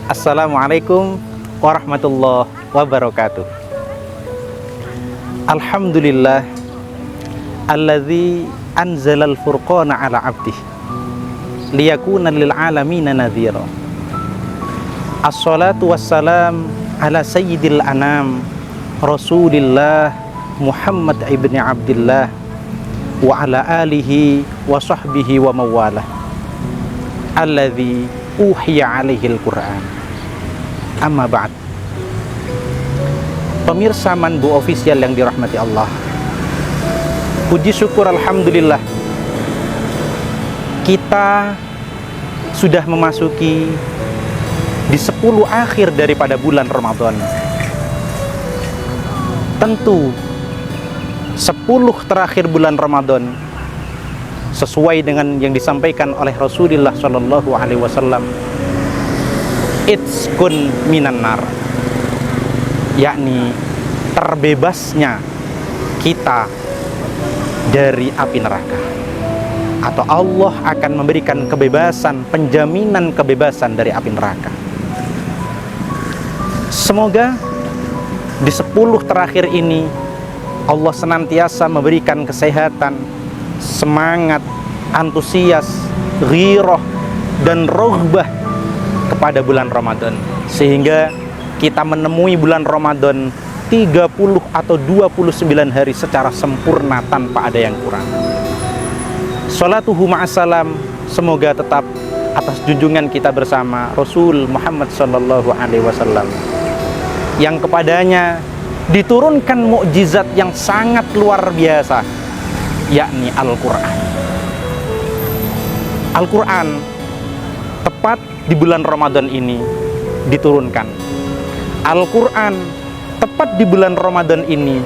Assalamualaikum warahmatullahi wabarakatuh. Alhamdulillah alladzi anzalal furqana ala abdih liyakuna lil alamina nadhira. Assalatu wassalam ala sayyidil anam Rasulillah Muhammad ibni Abdillah wa ala alihi wa sahbihi wa mawalah alladzi uhiya alaihil Qur'an. Amma ba'd. Pemirsa Manbu Official yang dirahmati Allah, puji syukur alhamdulillah, kita sudah memasuki di 10 akhir daripada bulan Ramadan. Tentu 10 terakhir bulan Ramadan sesuai dengan yang disampaikan oleh Rasulullah Shallallahu Alaihi Wasallam, itskun minan nar, yakni terbebasnya kita dari api neraka, atau Allah akan memberikan kebebasan, penjaminan kebebasan dari api neraka. Semoga di 10 terakhir ini Allah senantiasa memberikan kesehatan, semangat, antusias, ghirah, dan roghbah kepada bulan Ramadan, sehingga kita menemui bulan Ramadan 30 atau 29 hari secara sempurna tanpa ada yang kurang. Sholatuhu ma'assalam, semoga tetap atas junjungan kita bersama Rasul Muhammad sallallahu alaihi wasallam, yang kepadanya diturunkan mukjizat yang sangat luar biasa, yakni Al-Quran. Al-Quran tepat di bulan Ramadan ini diturunkan. Al-Quran tepat di bulan Ramadan ini,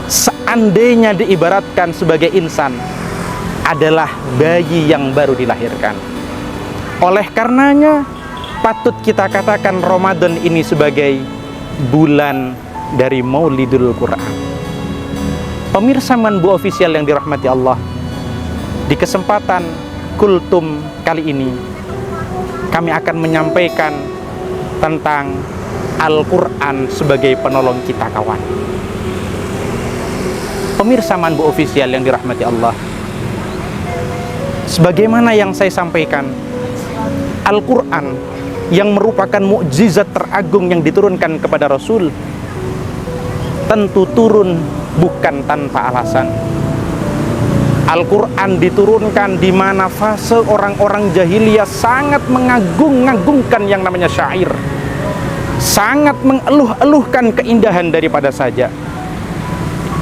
seandainya diibaratkan sebagai insan, adalah bayi yang baru dilahirkan. Oleh karenanya patut kita katakan Ramadan ini sebagai bulan dari Maulidul Quran. Pemirsa Manbu Official yang dirahmati Allah, di kesempatan kultum kali ini kami akan menyampaikan tentang Al-Quran sebagai penolong kita kawan. Pemirsa Manbu Official yang dirahmati Allah, sebagaimana yang saya sampaikan, Al-Quran yang merupakan mukjizat teragung yang diturunkan kepada Rasul tentu turun bukan tanpa alasan. Al-Quran diturunkan di mana fase orang-orang jahiliyah sangat mengagung-agungkan yang namanya syair, sangat mengeluh-eluhkan keindahan daripada saja.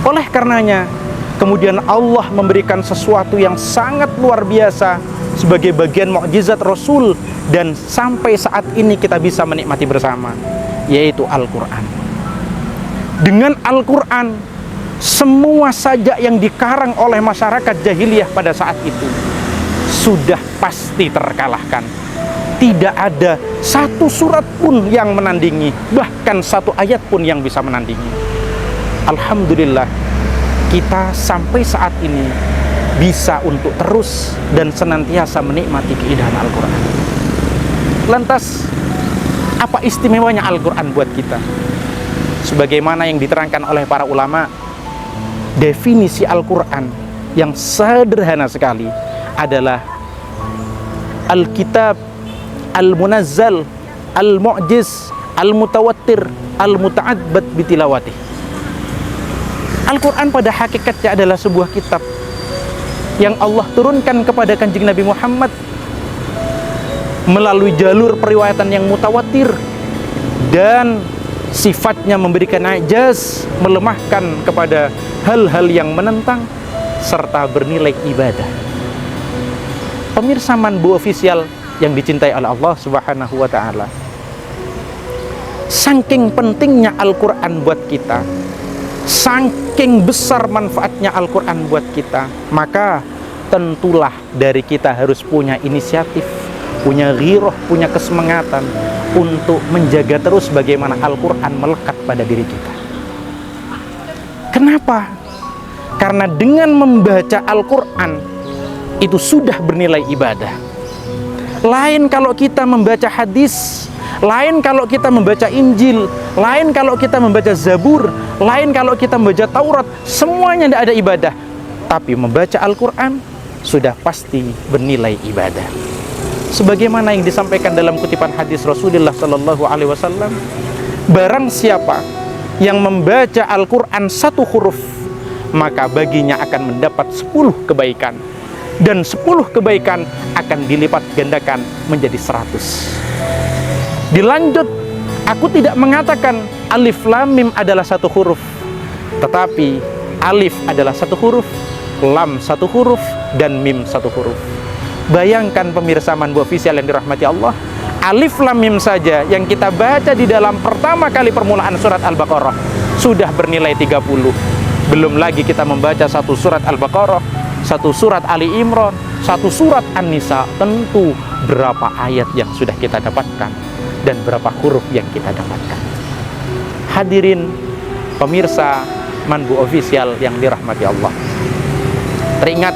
Oleh karenanya kemudian Allah memberikan sesuatu yang sangat luar biasa sebagai bagian mukjizat Rasul, dan sampai saat ini kita bisa menikmati bersama, yaitu Al-Quran. Dengan Al-Quran, semua sajak yang dikarang oleh masyarakat jahiliyah pada saat itu sudah pasti terkalahkan. Tidak ada satu surat pun yang menandingi, bahkan satu ayat pun yang bisa menandingi. Alhamdulillah, kita sampai saat ini bisa untuk terus dan senantiasa menikmati keindahan Al-Quran. Lantas, apa istimewanya Al-Quran buat kita? Sebagaimana yang diterangkan oleh para ulama, definisi Al-Quran yang sederhana sekali adalah Al-Kitab Al-Munazzal Al-Mu'jiz Al-Mutawattir Al-Muta'adbad bitilawatih. Al-Quran pada hakikatnya adalah sebuah kitab yang Allah turunkan kepada Kanjeng Nabi Muhammad melalui jalur periwayatan yang mutawatir, dan sifatnya memberikan ijaz, melemahkan kepada hal-hal yang menentang, serta bernilai ibadah. Pemirsa Manbu Official yang dicintai oleh Allah Subhanahu wa Ta'ala, saking pentingnya Al-Quran buat kita, saking besar manfaatnya Al-Quran buat kita, maka tentulah dari kita harus punya inisiatif, punya ghirah, punya kesemangatan untuk menjaga terus bagaimana Al-Quran melekat pada diri kita. Kenapa? Karena dengan membaca Al-Quran itu sudah bernilai ibadah. Lain kalau kita membaca hadis, lain kalau kita membaca Injil, lain kalau kita membaca Zabur, lain kalau kita membaca Taurat, semuanya tidak ada ibadah. Tapi membaca Al-Quran sudah pasti bernilai ibadah. Sebagaimana yang disampaikan dalam kutipan hadis Rasulullah Sallallahu Alaihi Wasallam, barang siapa yang membaca Al-Quran satu huruf, maka baginya akan mendapat 10 kebaikan, dan 10 kebaikan akan dilipat gandakan menjadi 100. Dilanjut, aku tidak mengatakan alif lam mim adalah satu huruf, tetapi alif adalah satu huruf, lam satu huruf, dan mim satu huruf. Bayangkan pemirsa Manbu Official yang dirahmati Allah, alif lam mim saja yang kita baca di dalam pertama kali permulaan surat Al-Baqarah sudah bernilai 30. Belum lagi kita membaca satu surat Al-Baqarah, satu surat Ali Imran, satu surat An-Nisa, tentu berapa ayat yang sudah kita dapatkan dan berapa huruf yang kita dapatkan. Hadirin pemirsa Manbu Official yang dirahmati Allah, teringat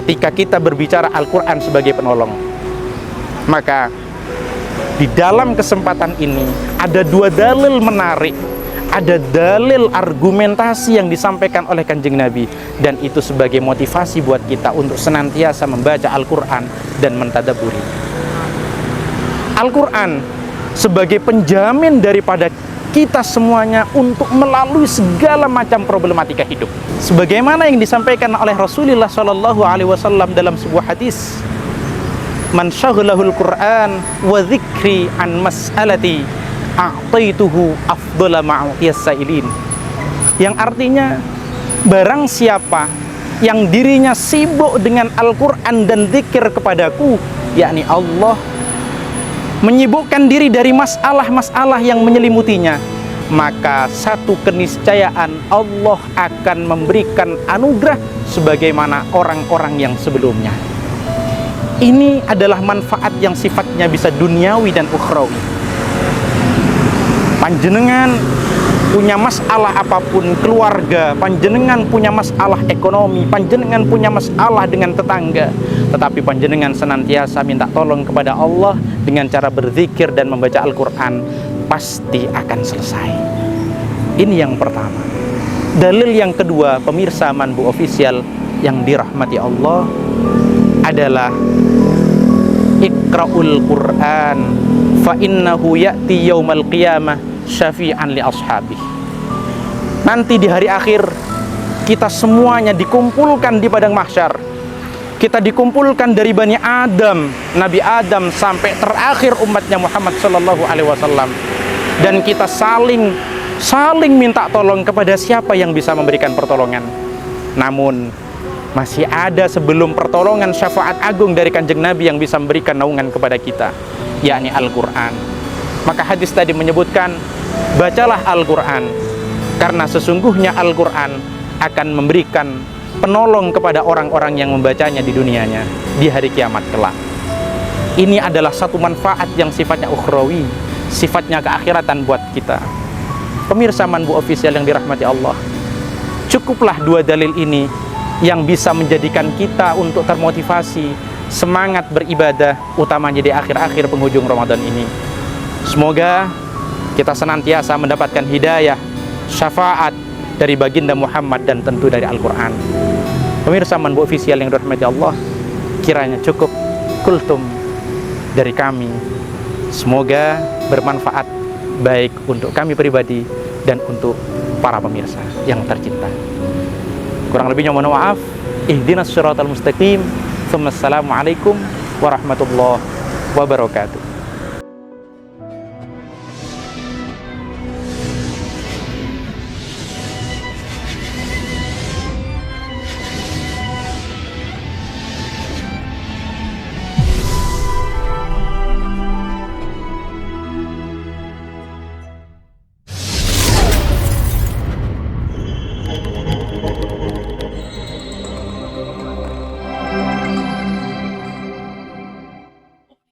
ketika kita berbicara Al-Quran sebagai penolong, maka di dalam kesempatan ini ada 2 dalil menarik, ada dalil argumentasi yang disampaikan oleh Kanjeng Nabi, dan itu sebagai motivasi buat kita untuk senantiasa membaca Al-Quran dan mentadaburi. Al-Quran sebagai penjamin daripada kita semuanya untuk melalui segala macam problematika hidup. Sebagaimana yang disampaikan oleh Rasulullah Shallallahu Alaihi Wasallam dalam sebuah hadis, man syaghlahul Quran wa dzikri an mas'alati a'taituhu afdhala ma'utiyas sa'ilin, yang artinya barang siapa yang dirinya sibuk dengan Al-Quran dan zikir kepadaku, yakni Allah menyibukkan diri dari masalah-masalah yang menyelimutinya, maka satu keniscayaan Allah akan memberikan anugerah sebagaimana orang-orang yang sebelumnya. Ini adalah manfaat yang sifatnya bisa duniawi dan ukhrawi. Panjenengan punya masalah apapun, keluarga, panjenengan punya masalah ekonomi, panjenengan punya masalah dengan tetangga, tetapi panjenengan senantiasa minta tolong kepada Allah dengan cara berzikir dan membaca Al-Quran, pasti akan selesai. Ini yang pertama. Dalil yang kedua, pemirsa Manbu Official yang dirahmati Allah, adalah Iqra'ul Quran fa innahu ya'ti yaumal qiyamah syafi'an li ashabih. Nanti di hari akhir kita semuanya dikumpulkan di padang mahsyar. Kita dikumpulkan dari Bani Adam, Nabi Adam sampai terakhir umatnya Muhammad sallallahu alaihi wasallam, dan kita saling minta tolong kepada siapa yang bisa memberikan pertolongan. Namun masih ada sebelum pertolongan syafaat agung dari Kanjeng Nabi yang bisa memberikan naungan kepada kita, yakni Al-Quran. Maka hadis tadi menyebutkan, bacalah Al-Quran, karena sesungguhnya Al-Quran akan memberikan penolong kepada orang-orang yang membacanya di dunianya di hari kiamat kelak. Ini adalah satu manfaat yang sifatnya ukhrawi, sifatnya keakhiratan buat kita. Pemirsa Manbu Official yang dirahmati Allah, cukuplah 2 dalil ini yang bisa menjadikan kita untuk termotivasi, semangat beribadah, utamanya di akhir-akhir penghujung Ramadan ini. Semoga kita senantiasa mendapatkan hidayah, syafaat dari baginda Muhammad dan tentu dari Al-Quran. Pemirsa Manbu Official yang dirahmati Allah, kiranya cukup kultum dari kami. Semoga bermanfaat baik untuk kami pribadi dan untuk para pemirsa yang tercinta. Kurang lebihnya mohon maaf. Ihdinas siratal mustaqim. Assalamualaikum warahmatullahi wabarakatuh.